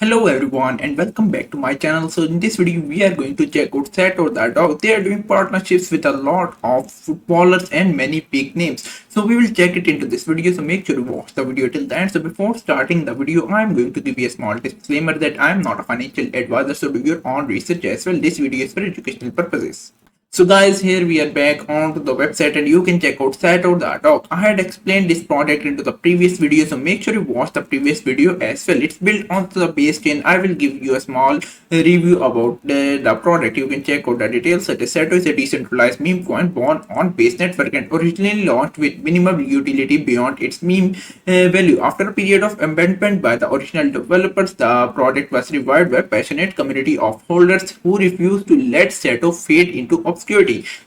Hello everyone and welcome back to my channel. So in this video we are going to check out SATO Token. They are doing partnerships with a lot of footballers and many big names. So we will check it into this video. So make sure to watch the video till the end. So before starting the video, I am going to give you a small disclaimer that I am not a financial advisor. So do your own research as well. This video is for educational purposes. So guys, here we are back onto the website and you can check out SATO Token. I had explained this product into the previous video, so make sure you watch the previous video as well. It's built onto the base chain. I will give you a small review about the product. You can check out the details. Such as SATO is a decentralized meme coin born on base network and originally launched with minimal utility beyond its meme value. After a period of abandonment by the original developers, the product was revived by a passionate community of holders who refused to let SATO fade into obscurity.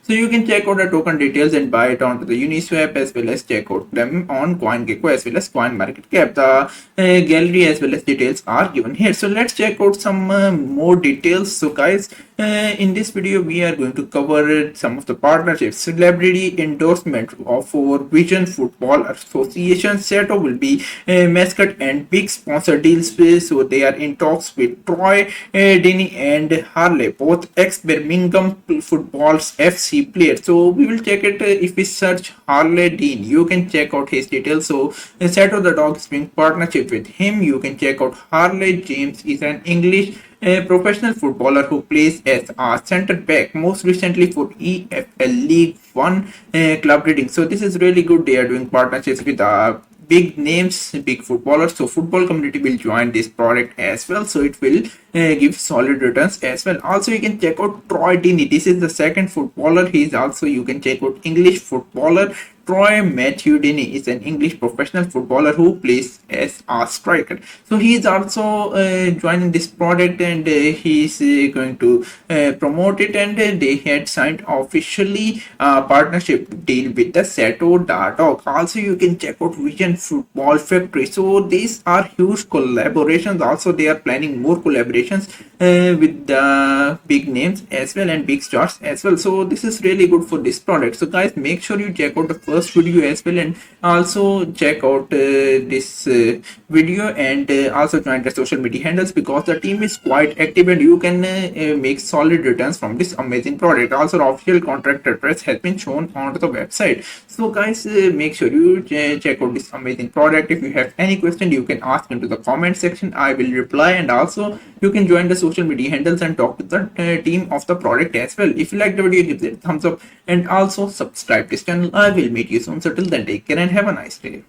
So you can check out the token details and buy it onto the Uniswap as well as check out them on CoinGecko as well as CoinMarketCap. The gallery as well as details are given here. So let's check out some more details. So guys, in this video we are going to cover some of the partnerships. Celebrity endorsement of for Vision Football Association. SATO will be mascot and big sponsor deals with, so they are in talks with Troy Deeney and Harley, both ex-Birmingham football's FC players. So we will check it if we search Harley Dean. You can check out his details. So SATO the dog is doing partnership with him. You can check out Harley. James is an English professional footballer who plays as a centre back, most recently for EFL League One club reading. So this is really good. They are doing partnerships with big names, big footballers. So football community will join this product as well, so it will give solid returns as well. Also you can check out Troy Deeney. This is the second footballer. He is also, you can check out, English footballer. Troy Matthew Deeney is an English professional footballer who plays as a striker. So he is also joining this product and he is going to promote it, and they had signed officially a partnership deal with the SATO Token. Also you can check out Vision Football Factory. So these are huge collaborations. Also they are planning more collaborations with the big names as well and big stars as well. So this is really good for this product. So guys, make sure you check out the first video as well, and also check out this video, and also join the social media handles because the team is quite active and you can make solid returns from this amazing product. Also the official contract address has been shown on the website. So guys, make sure you check out this amazing product. If you have any question, you can ask into the comment section. I will reply, and also you can join the social media handles and talk to the team of the product as well. If you like the video, give it a thumbs up and also subscribe to this channel. I will meet you soon. So till then, take care and have a nice day.